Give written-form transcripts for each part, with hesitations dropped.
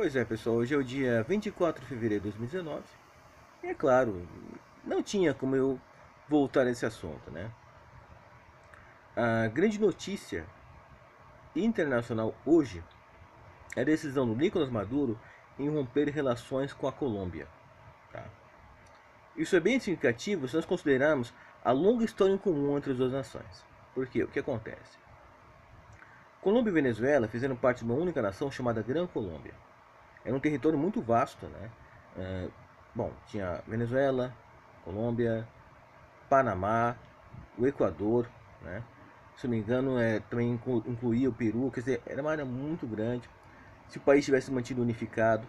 Pois é, pessoal, hoje é o dia 24 de fevereiro de 2019 e é claro, não tinha como eu voltar nesse assunto, né? A grande notícia internacional hoje é a decisão do Nicolás Maduro em romper relações com a Colômbia. Tá? Isso é bem significativo se nós considerarmos a longa história em comum entre as duas nações. Por quê? O que acontece? Colômbia e Venezuela fizeram parte de uma única nação chamada Gran Colômbia. Era um território muito vasto, né? É, bom, tinha Venezuela, Colômbia, Panamá, o Equador, né? Se não me engano, também incluía o Peru, quer dizer, era uma área muito grande. Se o país tivesse mantido unificado,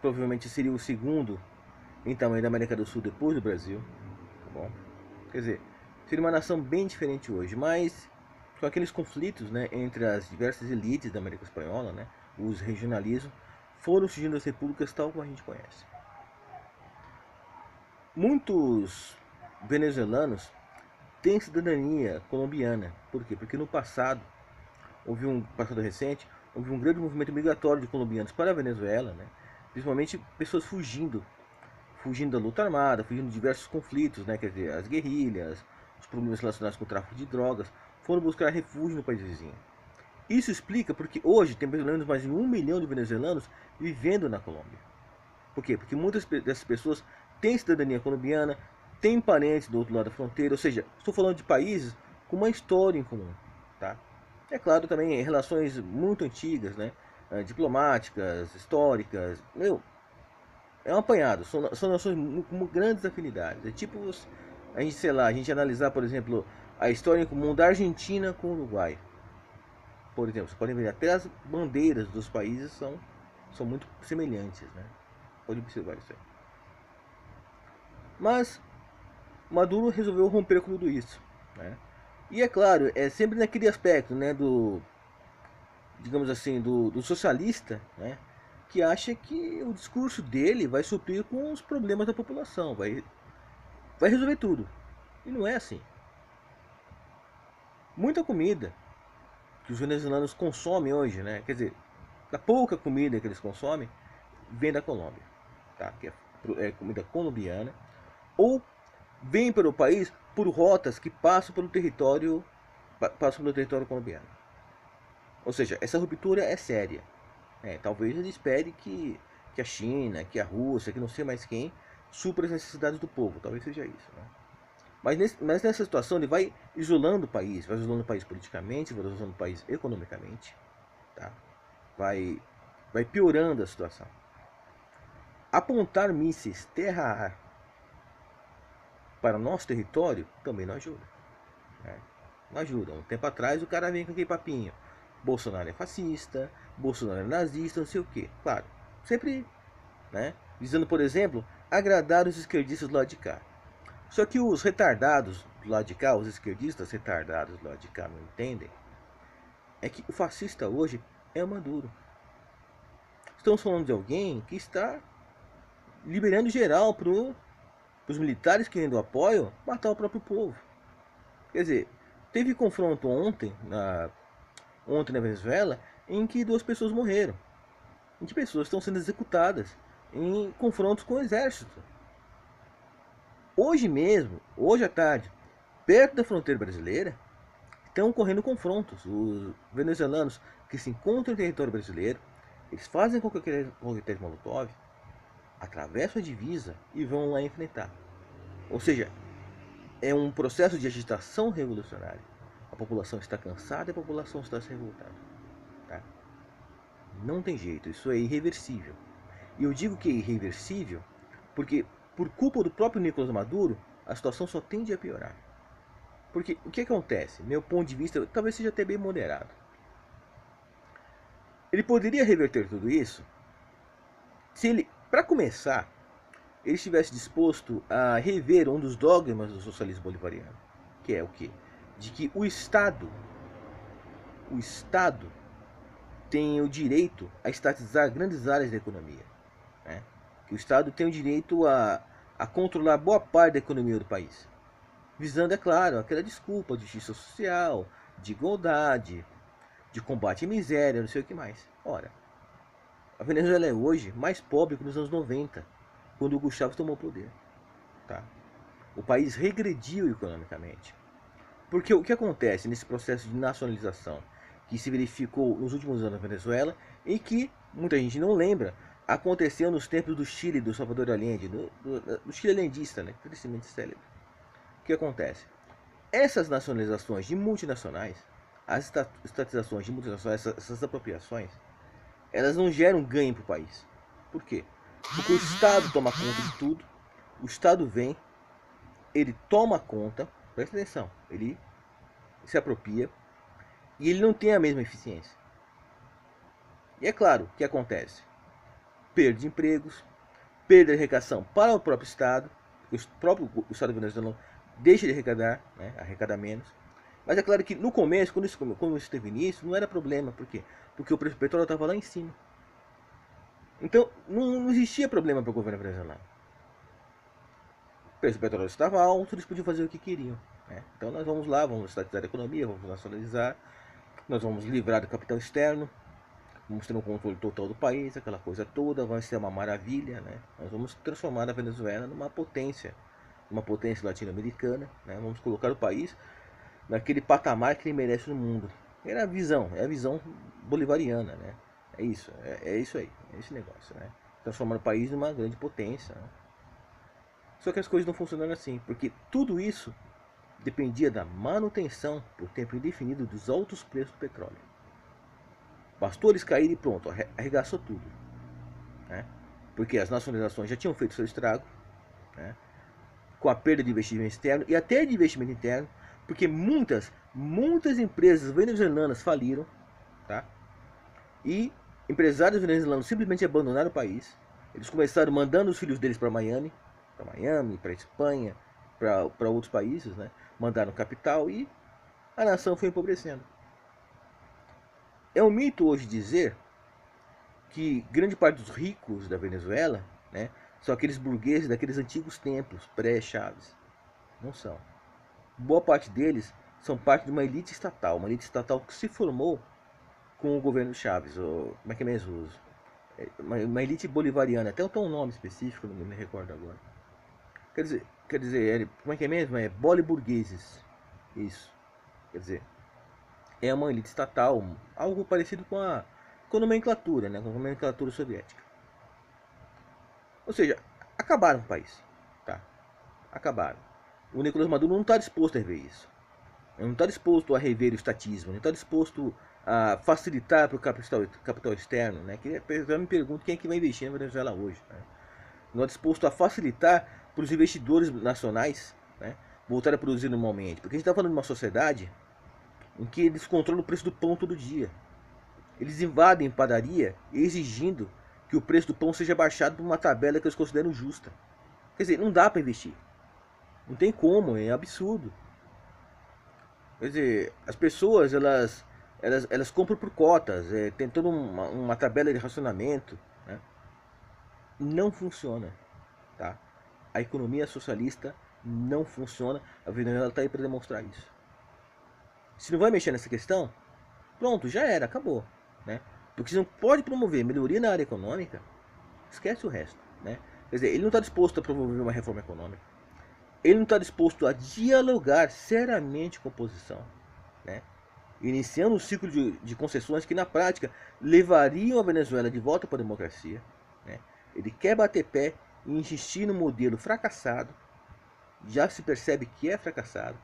provavelmente seria o segundo em tamanho da América do Sul depois do Brasil, tá bom? Quer dizer, seria uma nação bem diferente hoje, mas com aqueles conflitos, né, entre as diversas elites da América Espanhola, né, os regionalismos, foram surgindo as repúblicas tal como a gente conhece. Muitos venezuelanos têm cidadania colombiana. Por quê? Porque no passado, passado recente, houve um grande movimento migratório de colombianos para a Venezuela, né? Principalmente pessoas fugindo da luta armada, fugindo de diversos conflitos, né? Quer dizer, as guerrilhas, os problemas relacionados com o tráfico de drogas, foram buscar refúgio no país vizinho. Isso explica porque hoje tem pelo menos mais de 1 milhão de venezuelanos vivendo na Colômbia. Por quê? Porque muitas dessas pessoas têm cidadania colombiana, têm parentes do outro lado da fronteira, ou seja, estou falando de países com uma história em comum, tá? É claro também relações muito antigas, né? Diplomáticas, históricas, é um apanhado, são nações com grandes afinidades. É tipo a gente, sei lá, a gente analisar, por exemplo, a história em comum da Argentina com o Uruguai. Por exemplo, você pode ver até as bandeiras dos países são muito semelhantes, né? Pode observar isso aí. Mas Maduro resolveu romper com tudo isso, né? E é claro, é sempre naquele aspecto, né, digamos assim, do socialista, né, que acha que o discurso dele vai suprir com os problemas da população, vai resolver tudo. E não é assim. Muita comida que os venezuelanos consomem hoje, né, quer dizer, da pouca comida que eles consomem, vem da Colômbia, tá? Que é comida colombiana, ou vem para o país por rotas que passam pelo território colombiano. Ou seja, essa ruptura é séria. Talvez ele espere que a China, que a Rússia, que não sei mais quem, supra as necessidades do povo. Talvez seja isso. Né? Mas nessa situação ele vai isolando o país politicamente, vai isolando o país economicamente, tá? vai, vai piorando a situação. Apontar mísseis terra-ar para o nosso território também não ajuda. Né? Não ajuda. Um tempo atrás o cara vem com aquele papinho. Bolsonaro é fascista, Bolsonaro é nazista, não sei o que. Claro, sempre, né, visando, por exemplo, agradar os esquerdistas do lado de cá. Só que os retardados do lado de cá, os esquerdistas retardados do lado de cá não entendem, é que o fascista hoje é o Maduro. Estamos falando de alguém que está liberando geral para os militares que rendem apoio matar o próprio povo. Quer dizer, teve confronto ontem na Venezuela em que 2 pessoas morreram, em que pessoas estão sendo executadas em confrontos com o exército. Hoje mesmo, hoje à tarde, perto da fronteira brasileira, estão ocorrendo confrontos. Os venezuelanos que se encontram em território brasileiro, eles fazem coquetéis Molotov, atravessam a divisa e vão lá enfrentar. Ou seja, é um processo de agitação revolucionária. A população está cansada e a população está se revoltando. Tá? Não tem jeito, isso é irreversível. E eu digo que é irreversível porque, por culpa do próprio Nicolás Maduro, a situação só tende a piorar. Porque o que acontece? Meu ponto de vista talvez seja até bem moderado. Ele poderia reverter tudo isso se ele, para começar, ele estivesse disposto a rever um dos dogmas do socialismo bolivariano, que é o quê? De que o Estado tem o direito a estatizar grandes áreas da economia. Né? Que o Estado tem o direito a controlar boa parte da economia do país. Visando, é claro, aquela desculpa de justiça social, de igualdade, de combate à miséria, não sei o que mais. Ora, A Venezuela é hoje mais pobre que nos anos 90, quando o Hugo Chávez tomou o poder. Tá? O país regrediu economicamente. Porque o que acontece nesse processo de nacionalização que se verificou nos últimos anos na Venezuela e que muita gente não lembra, aconteceu nos tempos do Chile, do Salvador Allende, do Chile allendista, né? Crescimento célebre. O que acontece? Essas nacionalizações de multinacionais, as estatizações de multinacionais, essas apropriações, elas não geram ganho para o país. Por quê? Porque o Estado toma conta de tudo, o Estado vem, ele toma conta, presta atenção, ele se apropria e ele não tem a mesma eficiência. E é claro, o que acontece? Perda de empregos, perda de arrecadação para o próprio Estado, o próprio Estado venezuelano deixa de arrecadar, né, arrecada menos. Mas é claro que no começo, quando isso teve início, não era problema. Por quê? Porque o preço do petróleo estava lá em cima. Então não existia problema para o governo venezuelano. O preço do petróleo estava alto, eles podiam fazer o que queriam. Né? Então nós vamos lá, vamos estatizar a economia, vamos nacionalizar, nós vamos livrar do capital externo, vamos ter um controle total do país, aquela coisa toda, vai ser uma maravilha. Né? Nós vamos transformar a Venezuela numa potência latino-americana. Né? Vamos colocar o país naquele patamar que ele merece no mundo. Era é a visão bolivariana, né? É isso aí, é esse negócio, né? Transformar o país numa grande potência. Né? Só que as coisas não funcionaram assim, porque tudo isso dependia da manutenção por tempo indefinido dos altos preços do petróleo. Bastou eles caírem e pronto, arregaçou tudo. Né? Porque as nacionalizações já tinham feito seu estrago, né? Com a perda de investimento externo e até de investimento interno, porque muitas empresas venezuelanas faliram, tá? E empresários venezuelanos simplesmente abandonaram o país. Eles começaram mandando os filhos deles para Miami, para Espanha, para outros países, né? Mandaram capital e a nação foi empobrecendo. É um mito hoje dizer que grande parte dos ricos da Venezuela, né, são aqueles burgueses daqueles antigos tempos pré-Chaves. Não são. Boa parte deles são parte de uma elite estatal que se formou com o governo Chaves, ou como é que é mesmo? Uma elite bolivariana, até tem um nome específico, não me recordo agora. Quer dizer, como é que é mesmo? É boliburgueses. Isso. Quer dizer, é uma elite estatal, algo parecido com a nomenclatura, né? Com a nomenclatura soviética. Ou seja, acabaram o país. Tá? Acabaram. O Nicolás Maduro não está disposto a rever isso. Ele não está disposto a rever o estatismo, não está disposto a facilitar para o capital externo. Né? Eu me pergunto quem é que vai investir na Venezuela hoje. Né? Não está disposto a facilitar para os investidores nacionais, né, voltar a produzir normalmente. Porque a gente está falando de uma sociedade em que eles controlam o preço do pão todo dia. Eles invadem padaria exigindo que o preço do pão seja baixado por uma tabela que eles consideram justa. Quer dizer, não dá para investir. Não tem como, é absurdo. Quer dizer, as pessoas, elas compram por cotas, tem toda uma tabela de racionamento. Né? Não funciona. Tá? A economia socialista não funciona. A Venezuela está aí para demonstrar isso. Se não vai mexer nessa questão, pronto, já era, acabou. Né? Porque se não pode promover melhoria na área econômica, esquece o resto. Né? Quer dizer, ele não está disposto a promover uma reforma econômica. Ele não está disposto a dialogar seriamente com a oposição. Né? Iniciando um ciclo de concessões que na prática levariam a Venezuela de volta para a democracia. Né? Ele quer bater pé e insistir no modelo fracassado. Já se percebe que é fracassado.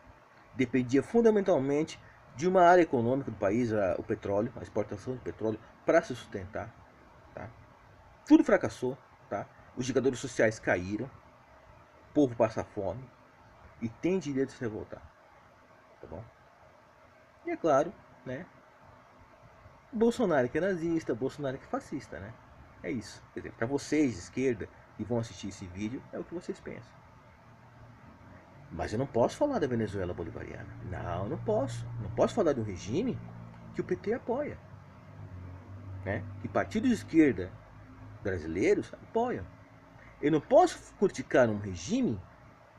Dependia fundamentalmente de uma área econômica do país, o petróleo, a exportação de petróleo, para se sustentar. Tá? Tudo fracassou. Tá? Os indicadores sociais caíram. O povo passa fome. E tem direito de se revoltar. Tá bom? E é claro, né? Bolsonaro que é nazista, Bolsonaro que é fascista, né? É isso. Quer dizer, para vocês de esquerda que vão assistir esse vídeo, é o que vocês pensam. Mas eu não posso falar da Venezuela bolivariana. Não, não posso. Não posso falar de um regime que o PT apoia. Né? Que partidos de esquerda brasileiros apoiam. Eu não posso criticar um regime,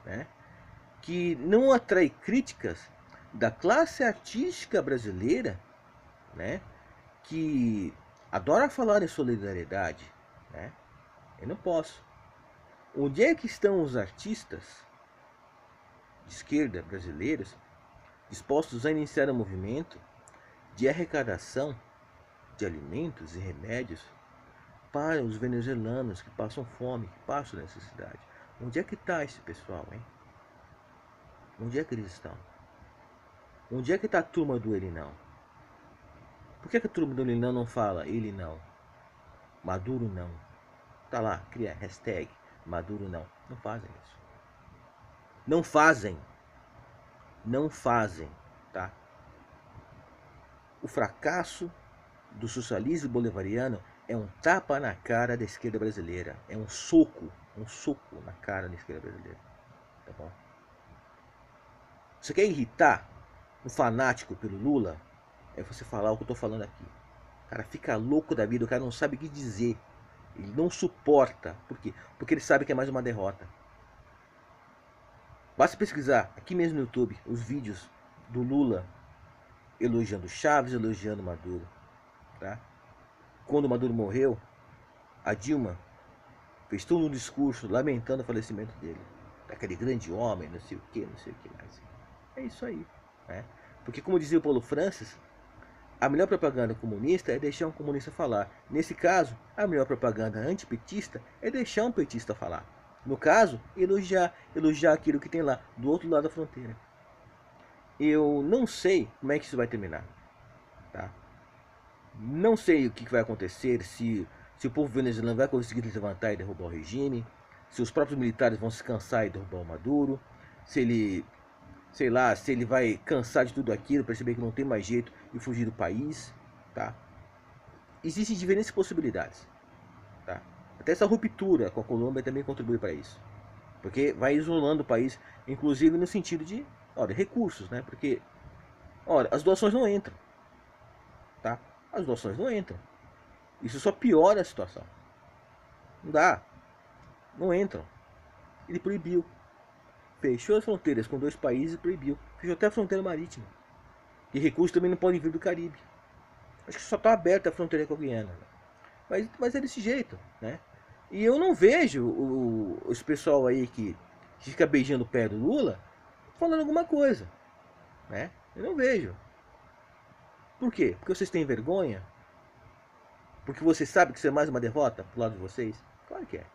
né, que não atrai críticas da classe artística brasileira, né, que adora falar em solidariedade, né? Eu não posso. Onde é que estão os artistas de esquerda brasileiros dispostos a iniciar um movimento de arrecadação de alimentos e remédios para os venezuelanos que passam fome, que passam necessidade? Onde é que está esse pessoal, hein? Onde é que eles estão? Onde é que está a turma do ele não? Por que a turma do ele não fala ele não? Maduro não. Tá lá, cria hashtag Maduro não. Não fazem isso. Não fazem. Não fazem, tá? O fracasso do socialismo bolivariano é um tapa na cara da esquerda brasileira. É um soco na cara da esquerda brasileira. Tá bom? Você quer irritar um fanático pelo Lula? É você falar o que eu tô falando aqui. O cara fica louco da vida, o cara não sabe o que dizer. Ele não suporta. Por quê? Porque ele sabe que é mais uma derrota. Basta pesquisar aqui mesmo no YouTube os vídeos do Lula elogiando Chaves, elogiando Maduro. Tá? Quando Maduro morreu, a Dilma fez todo um discurso lamentando o falecimento dele. Daquele grande homem, não sei o que mais. É isso aí. Né? Porque como dizia o Paulo Francis, a melhor propaganda comunista é deixar um comunista falar. Nesse caso, a melhor propaganda antipetista é deixar um petista falar. No caso, elogiar aquilo que tem lá, do outro lado da fronteira. Eu não sei como é que isso vai terminar. Tá? Não sei o que vai acontecer, se o povo venezuelano vai conseguir levantar e derrubar o regime, se os próprios militares vão se cansar e derrubar o Maduro, se ele, sei lá, se ele vai cansar de tudo aquilo, perceber que não tem mais jeito e fugir do país, tá? Existem diferentes possibilidades, tá? Até essa ruptura com a Colômbia também contribui para isso, porque vai isolando o país, inclusive no sentido de, olha, recursos, né? Porque, olha, as doações não entram, tá? As doações não entram. Isso só piora a situação. Não dá, não entram. Ele proibiu. Fechou as fronteiras com 2 países e proibiu. Fechou até a fronteira marítima. E recursos também não podem vir do Caribe. Acho que só está aberta a fronteira com a Guiana. Mas é desse jeito, né? E eu não vejo os pessoal aí que fica beijando o pé do Lula falando alguma coisa, né? Eu não vejo. Por quê? Porque vocês têm vergonha? Porque você sabe que isso é mais uma derrota pro lado de vocês? Claro que é.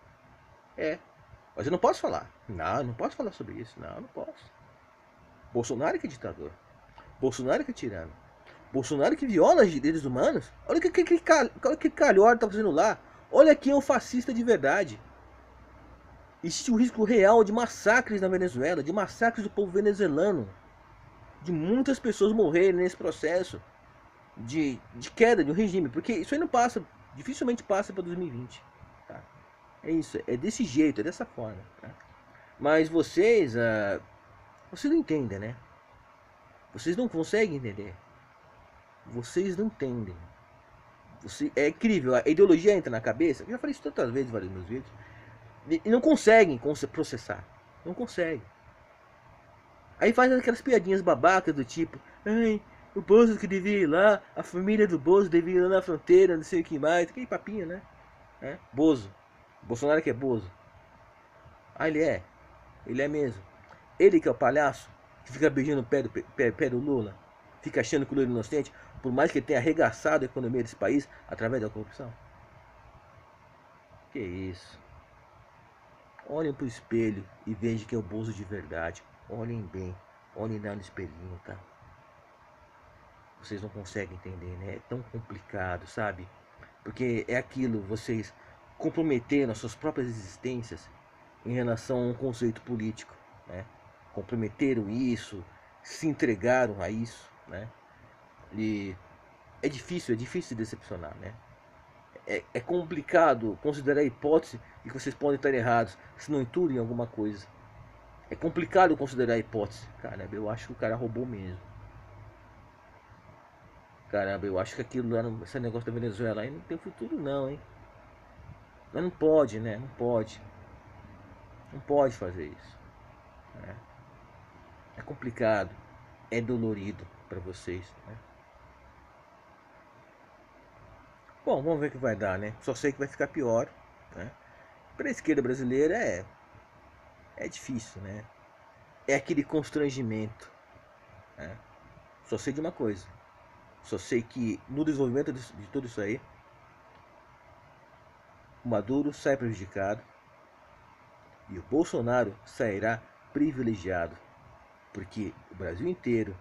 É. Mas eu não posso falar. Não, eu não posso falar sobre isso. Não, eu não posso. Bolsonaro que é ditador. Bolsonaro que é tirano. Bolsonaro que viola os direitos humanos. Olha o que calhorda tá fazendo lá. Olha quem é um fascista de verdade. Existe um risco real de massacres na Venezuela, de massacres do povo venezuelano, de muitas pessoas morrerem nesse processo de queda de um regime, porque isso aí não passa, dificilmente passa para 2020. Tá? É isso, é desse jeito, é dessa forma. Tá? Mas vocês não entendem, né? Vocês não conseguem entender. Vocês não entendem. É incrível, a ideologia entra na cabeça. Eu já falei isso tantas vezes em vários meus vídeos. E não conseguem processar. Não conseguem. Aí faz aquelas piadinhas babacas do tipo: ai, o Bozo que devia ir lá, a família do Bozo devia ir lá na fronteira, não sei o que mais. Que papinho, né? Bozo. Bolsonaro que é Bozo. Ah, ele é. Ele é mesmo. Ele que é o palhaço que fica beijando o pé do Lula, fica achando que o Lula é inocente, por mais que ele tenha arregaçado a economia desse país através da corrupção. Que isso. Olhem pro espelho e vejam que é o Bozo de verdade. Olhem bem. Olhem lá no espelhinho, tá? Vocês não conseguem entender, né? É tão complicado, sabe? Porque é aquilo, vocês comprometeram as suas próprias existências em relação a um conceito político, né? Comprometeram isso, se entregaram a isso, né? E é difícil se decepcionar, né? É complicado considerar a hipótese de que vocês podem estar errados se não intuem alguma coisa. É complicado considerar a hipótese. Caramba, eu acho que o cara roubou mesmo. Caramba, eu acho que aquilo lá, esse negócio da Venezuela aí não tem futuro não, hein? Mas não pode, né? Não pode. Não pode fazer isso. Né? É complicado. É dolorido para vocês, né? Bom, vamos ver o que vai dar, né? Só sei que vai ficar pior, né? Para a esquerda brasileira é difícil, né? É aquele constrangimento, né? Só sei de uma coisa. Só sei que no desenvolvimento de tudo isso aí, o Maduro sai prejudicado e o Bolsonaro sairá privilegiado, porque o Brasil inteiro,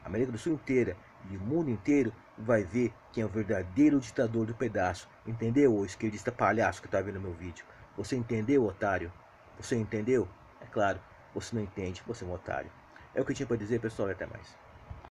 a América do Sul inteira e o mundo inteiro vai ver quem é o verdadeiro ditador do pedaço. Entendeu, ô esquerdista palhaço que tá vendo meu vídeo? Você entendeu, otário? Você entendeu? É claro, você não entende, você é um otário. É o que eu tinha para dizer, pessoal, e até mais.